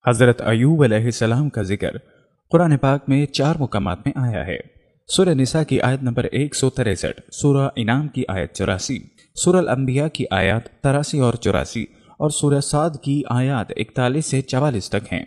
حضرت ایوب علیہ السلام کا ذکر قرآن پاک میں 4 مقامات میں آیا ہے۔ سورہ نساء کی آیت نمبر 163، سورہ انعام کی آیت 84، سورہ الانبیاء کی آیات 83 اور 84 اور سورہ صاد کی آیات 41 سے 44 تک ہیں۔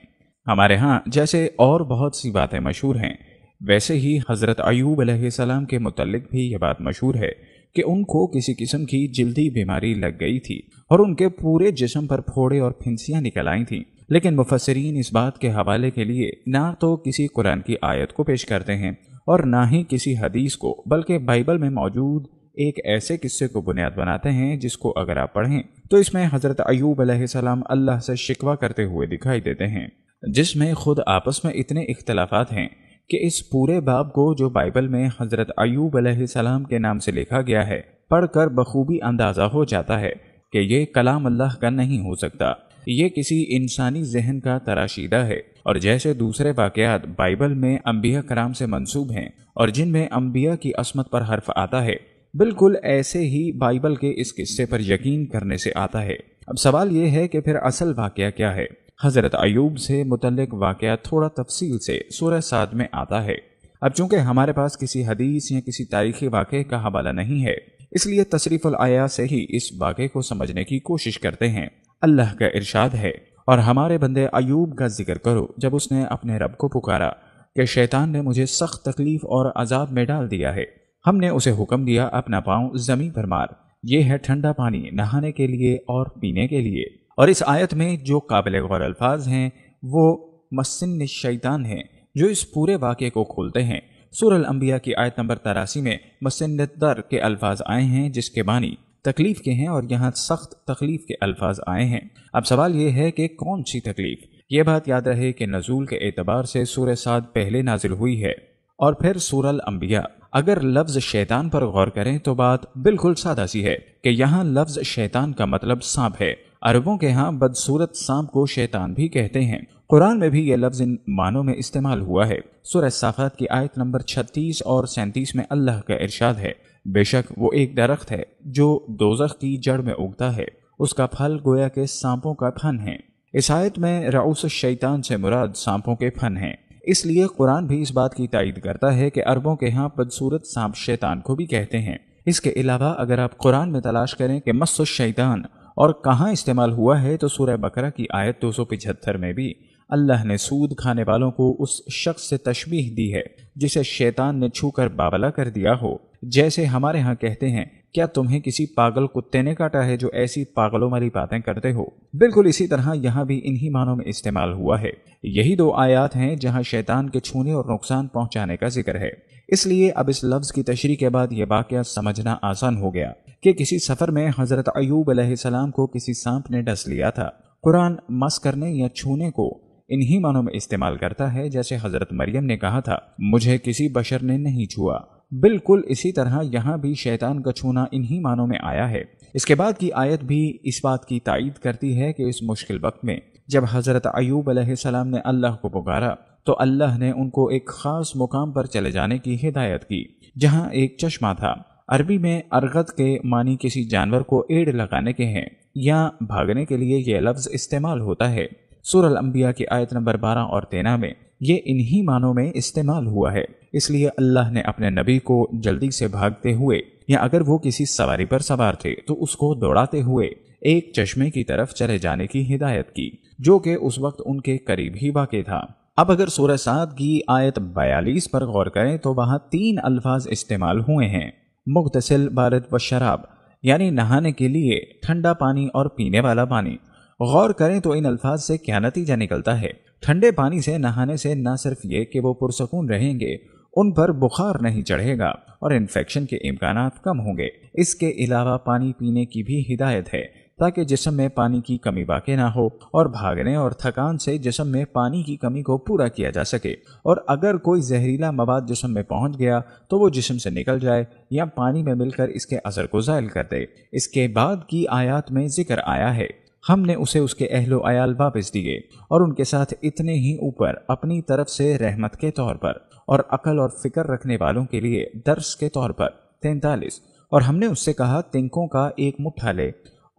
ہمارے ہاں جیسے اور بہت سی باتیں مشہور ہیں، ویسے ہی حضرت ایوب علیہ السلام کے متعلق بھی یہ بات مشہور ہے کہ ان کو کسی قسم کی جلدی بیماری لگ گئی تھی اور ان کے پورے جسم پر پھوڑے اور پھنسیاں نکل آئی تھیں، لیکن مفسرین اس بات کے حوالے کے لیے نہ تو کسی قرآن کی آیت کو پیش کرتے ہیں اور نہ ہی کسی حدیث کو، بلکہ بائبل میں موجود ایک ایسے قصے کو بنیاد بناتے ہیں جس کو اگر آپ پڑھیں تو اس میں حضرت ایوب علیہ السلام اللہ سے شکوہ کرتے ہوئے دکھائی دیتے ہیں، جس میں خود آپس میں اتنے اختلافات ہیں کہ اس پورے باب کو جو بائبل میں حضرت ایوب علیہ السلام کے نام سے لکھا گیا ہے پڑھ کر بخوبی اندازہ ہو جاتا ہے کہ یہ کلام اللہ کا نہیں ہو سکتا، یہ کسی انسانی ذہن کا تراشیدہ ہے۔ اور جیسے دوسرے واقعات بائبل میں انبیاء کرام سے منسوب ہیں اور جن میں انبیاء کی عصمت پر حرف آتا ہے، بالکل ایسے ہی بائبل کے اس قصے پر یقین کرنے سے آتا ہے۔ اب سوال یہ ہے کہ پھر اصل واقعہ کیا ہے؟ حضرت ایوب سے متعلق واقعہ تھوڑا تفصیل سے سورہ صاد میں آتا ہے۔ اب چونکہ ہمارے پاس کسی حدیث یا کسی تاریخی واقعے کا حوالہ نہیں ہے، اس لیے تصریف الآیات سے ہی اس واقعے کو سمجھنے کی کوشش کرتے ہیں۔ اللہ کا ارشاد ہے، اور ہمارے بندے ایوب کا ذکر کرو جب اس نے اپنے رب کو پکارا کہ شیطان نے مجھے سخت تکلیف اور عذاب میں ڈال دیا ہے۔ ہم نے اسے حکم دیا اپنا پاؤں زمین پر مار، یہ ہے ٹھنڈا پانی نہانے کے لیے اور پینے کے لیے۔ اور اس آیت میں جو قابل غور الفاظ ہیں وہ مسن الشیطان ہیں جو اس پورے واقعے کو کھولتے ہیں۔ سورہ الانبیاء کی آیت نمبر 83 میں مسن الدر کے الفاظ آئے ہیں جس کے معنی تکلیف کے ہیں، اور یہاں سخت تکلیف کے الفاظ آئے ہیں۔ اب سوال یہ ہے کہ کون سی تکلیف؟ یہ بات یاد رہے کہ نزول کے اعتبار سے سورہ صاد پہلے نازل ہوئی ہے اور پھر سورہ الانبیاء۔ اگر لفظ شیطان پر غور کریں تو بات بالکل سادہ سی ہے کہ یہاں لفظ شیطان کا مطلب سانپ ہے۔ عربوں کے ہاں بدصورت سانپ کو شیطان بھی کہتے ہیں۔ قرآن میں بھی یہ لفظ ان معنوں میں استعمال ہوا ہے۔ سورہ صافات کی آیت نمبر 36 اور 37 میں اللہ کا ارشاد ہے، بے شک وہ ایک درخت ہے جو دوزخ کی جڑ میں اگتا ہے، اس کا پھل گویا کہ سانپوں کا پھن ہے۔ اس آیت میں رؤوس الشیطان سے مراد سانپوں کے پھن ہیں، اس لیے قرآن بھی اس بات کی تائید کرتا ہے کہ عربوں کے ہاں بدصورت سانپ شیطان کو بھی کہتے ہیں۔ اس کے علاوہ اگر آپ قرآن میں تلاش کریں کہ مس الشیطان اور کہاں استعمال ہوا ہے تو سورہ بقرہ کی آیت 275 میں بھی اللہ نے سود کھانے والوں کو اس شخص سے تشبیہ دی ہے جسے شیطان نے چھو کر بابلا کر دیا ہو، جیسے ہمارے ہاں کہتے ہیں کیا تمہیں کسی پاگل کتے نے کاٹا ہے جو ایسی پاگلوں والی باتیں کرتے ہو۔ بالکل اسی طرح یہاں بھی انہی معنوں میں استعمال ہوا ہے۔ یہی 2 آیات ہیں جہاں شیطان کے چھونے اور نقصان پہنچانے کا ذکر ہے۔ اس لیے اب اس لفظ کی تشریح کے بعد یہ واقعہ سمجھنا آسان ہو گیا کہ کسی سفر میں حضرت ایوب علیہ السلام کو کسی سانپ نے ڈس لیا تھا۔ قرآن مس کرنے یا چھونے کو انہی معنوں میں استعمال کرتا ہے جیسے حضرت مریم نے کہا تھا، مجھے کسی بشر نے نہیں چھوا۔ بالکل اسی طرح یہاں بھی شیطان کا چھونا انہی معنوں میں آیا ہے۔ اس کے بعد کی آیت بھی اس بات کی تائید کرتی ہے کہ اس مشکل وقت میں جب حضرت ایوب علیہ السلام نے اللہ کو پکارا تو اللہ نے ان کو ایک خاص مقام پر چلے جانے کی ہدایت کی جہاں ایک چشمہ تھا۔ عربی میں ارغد کے معنی کسی جانور کو ایڑ لگانے کے ہیں یا بھاگنے کے لیے یہ لفظ استعمال ہوتا ہے۔ سورہ الانبیاء کی آیت نمبر 12 اور 13 میں یہ انہی معنوں میں استعمال ہوا ہے۔ اس لیے اللہ نے اپنے نبی کو جلدی سے بھاگتے ہوئے یا اگر وہ کسی سواری پر سوار تھے تو اس کو دوڑاتے ہوئے ایک چشمے کی طرف چلے جانے کی ہدایت کی جو کہ اس وقت ان کے قریب ہی واقع تھا۔ اب اگر سورہ صاد کی آیت 42 پر غور کریں تو وہاں 3 الفاظ استعمال ہوئے ہیں، مغتسل، بارد و شراب، یعنی نہانے کے لیے ٹھنڈا پانی اور پینے والا پانی۔ غور کریں تو ان الفاظ سے کیا نتیجہ نکلتا ہے؟ ٹھنڈے پانی سے نہانے سے نہ صرف یہ کہ وہ پرسکون رہیں گے، ان پر بخار نہیں چڑھے گا اور انفیکشن کے امکانات کم ہوں گے۔ اس کے علاوہ پانی پینے کی بھی ہدایت ہے تاکہ جسم میں پانی کی کمی واقع نہ ہو اور بھاگنے اور تھکان سے جسم میں پانی کی کمی کو پورا کیا جا سکے، اور اگر کوئی زہریلا مواد جسم میں پہنچ گیا تو وہ جسم سے نکل جائے یا پانی میں مل کر اس کے اثر کو زائل کر دے۔ اس کے بعد کی آیات میں ذکر آیا ہے ہم نے اسے اس کے اہل و عیال واپس دیے اور ان کے ساتھ اتنے ہی اوپر اپنی طرف سے رحمت کے طور پر اور عقل اور فکر رکھنے والوں کے لیے درس کے طور پر 43۔ اور ہم نے اس سے کہا تنکوں کا ایک مٹھا لے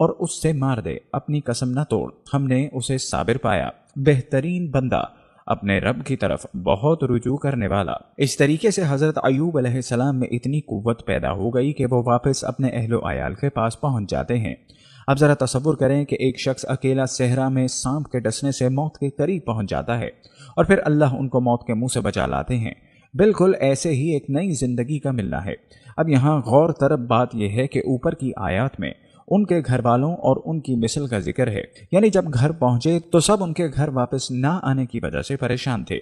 اور اس سے مار دے، اپنی قسم نہ توڑ، ہم نے اسے صابر پایا، بہترین بندہ، اپنے رب کی طرف بہت رجوع کرنے والا۔ اس طریقے سے حضرت ایوب علیہ السلام میں اتنی قوت پیدا ہو گئی کہ وہ واپس اپنے اہل و عیال کے پاس پہنچ جاتے ہیں۔ اب ذرا تصور کریں کہ ایک شخص اکیلا صحرا میں سانپ کے ڈسنے سے موت کے قریب پہنچ جاتا ہے اور پھر اللہ ان کو موت کے منہ سے بچا لاتے ہیں۔ بالکل ایسے ہی ایک نئی زندگی کا ملنا ہے۔ اب یہاں غور طلب بات یہ ہے کہ اوپر کی آیات میں ان کے گھر والوں اور ان کی مثل کا ذکر ہے، یعنی جب گھر پہنچے تو سب ان کے گھر واپس نہ آنے کی وجہ سے پریشان تھے،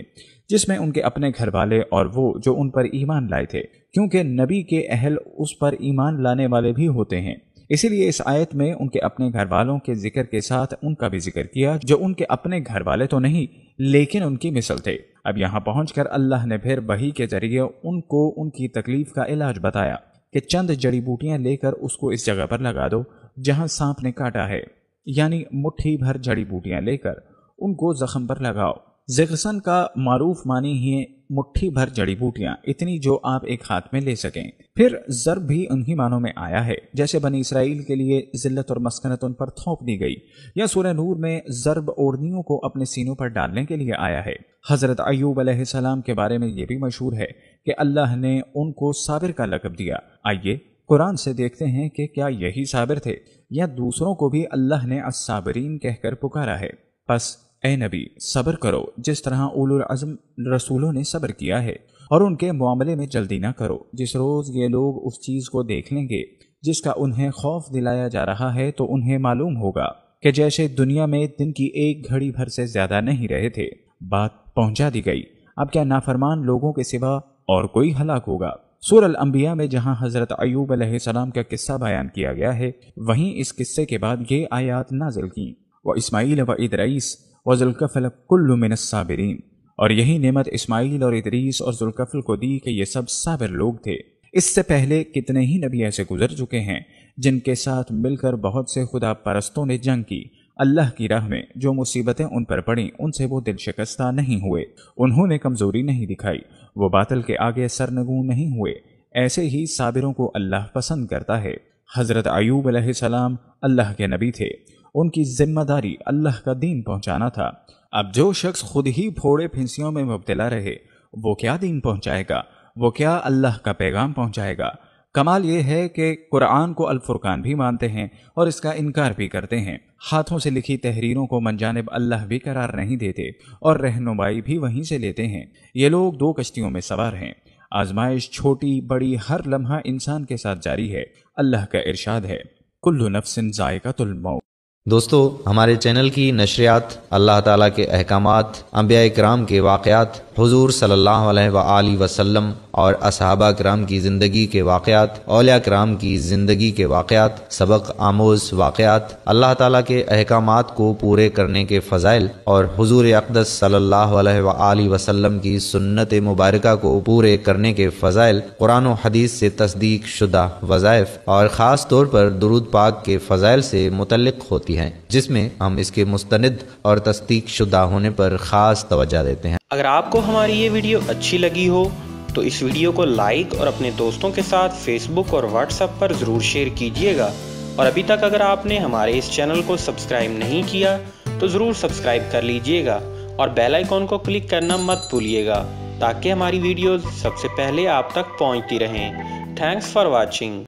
جس میں ان کے اپنے گھر والے اور وہ جو ان پر ایمان لائے تھے، کیونکہ نبی کے اہل اس پر ایمان لانے والے بھی ہوتے ہیں۔ اسی لیے اس آیت میں ان کے اپنے گھر والوں کے ذکر کے ساتھ ان کا بھی ذکر کیا جو ان کے اپنے گھر والے تو نہیں لیکن ان کی مثل تھے۔ اب یہاں پہنچ کر اللہ نے پھر وحی کے ذریعے ان کو ان کی تکلیف کا علاج بتایا کہ چند جڑی بوٹیاں لے کر اس کو اس جگہ پر لگا دو جہاں سانپ نے کاٹا ہے، یعنی مٹھی بھر جڑی بوٹیاں لے کر ان کو زخم پر لگاؤ۔ زغسن کا معروف معنی ہی مٹھی بھر جڑی بوٹیاں، اتنی جو آپ ایک ہاتھ میں لے سکیں۔ پھر ضرب بھی انہی معنوں میں آیا ہے، جیسے بنی اسرائیل کے لیے ذلت اور مسکنت ان پر تھوپ دی گئی، یا سورہ نور میں ضرب اوڑھنیوں کو اپنے سینوں پر ڈالنے کے لیے آیا ہے۔ حضرت ایوب علیہ السلام کے بارے میں یہ بھی مشہور ہے کہ اللہ نے ان کو صابر کا لقب دیا۔ آئیے قرآن سے دیکھتے ہیں کہ کیا یہی صابر تھے یا دوسروں کو بھی اللہ نے الصابرین کہہ کر پکارا ہے۔ پس اے نبی صبر کرو جس طرح اولو العزم رسولوں نے صبر کیا ہے، اور ان کے معاملے میں جلدی نہ کرو۔ جس روز یہ لوگ اس چیز کو دیکھ لیں گے جس کا انہیں خوف دلایا جا رہا ہے تو انہیں معلوم ہوگا کہ جیسے دنیا میں دن کی ایک گھڑی بھر سے زیادہ نہیں رہے تھے۔ بات پہنچا دی گئی، اب کیا نافرمان لوگوں کے سوا اور کوئی ہلاک ہوگا؟ سورہ الانبیاء میں جہاں حضرت ایوب علیہ السلام کا قصہ بیان کیا گیا ہے، وہیں اس قصے کے بعد یہ آیات نازل کی، وَإِسماعیل وَإِدْرِیس وَذُوالْکفْلِ کُلٌّ مِّنَ الصَّابِرِینَ، اور یہی نعمت اسماعیل اور ادریس اور ذوالکفل کو دی کہ یہ سب صابر لوگ تھے۔ اس سے پہلے کتنے ہی نبی ایسے گزر چکے ہیں جن کے ساتھ مل کر بہت سے خدا پرستوں نے جنگ کی، اللہ کی راہ میں جو مصیبتیں ان پر پڑیں ان سے وہ دل شکستہ نہیں ہوئے، انہوں نے کمزوری نہیں دکھائی، وہ باطل کے آگے سرنگوں نہیں ہوئے۔ ایسے ہی صابروں کو اللہ پسند کرتا ہے۔ حضرت ایوب علیہ السلام اللہ کے نبی تھے، ان کی ذمہ داری اللہ کا دین پہنچانا تھا۔ اب جو شخص خود ہی پھوڑے پھنسیوں میں مبتلا رہے وہ کیا دین پہنچائے گا، وہ کیا اللہ کا پیغام پہنچائے گا؟ کمال یہ ہے کہ قرآن کو الفرقان بھی مانتے ہیں اور اس کا انکار بھی کرتے ہیں، ہاتھوں سے لکھی تحریروں کو منجانب اللہ بھی قرار نہیں دیتے اور رہنمائی بھی وہیں سے لیتے ہیں۔ یہ لوگ دو کشتیوں میں سوار ہیں، آزمائش چھوٹی بڑی ہر لمحہ انسان کے ساتھ جاری ہے۔ اللہ کا ارشاد ہے، کل نفس ذائقۃ الموت۔ دوستو، ہمارے چینل کی نشریات اللہ تعالیٰ کے احکامات، انبیاء کرام کے واقعات، حضور صلی اللہ علیہ وآلہ وسلم اور اصحابہ کرام کی زندگی کے واقعات، اولیاء کرام کی زندگی کے واقعات، سبق آموز واقعات، اللہ تعالیٰ کے احکامات کو پورے کرنے کے فضائل اور حضور اقدس صلی اللہ علیہ وآلہ وسلم کی سنت مبارکہ کو پورے کرنے کے فضائل، قرآن و حدیث سے تصدیق شدہ وظائف اور خاص طور پر درود پاک کے فضائل سے متعلق ہوتی ہیں، جس میں ہم اس کے مستند اور تصدیق شدہ ہونے پر خاص توجہ دیتے ہیں۔ اگر آپ کو ہماری یہ ویڈیو اچھی لگی ہو تو اس ویڈیو کو لائک اور اپنے دوستوں کے ساتھ فیس بک اور واٹس ایپ پر ضرور شیئر کیجیے گا، اور ابھی تک اگر آپ نے ہمارے اس چینل کو سبسکرائب نہیں کیا تو ضرور سبسکرائب کر لیجیے گا اور بیل آئیکن کو کلک کرنا مت بھولیے گا تاکہ ہماری ویڈیوز سب سے پہلے آپ تک پہنچتی رہیں۔ Thanks for watching.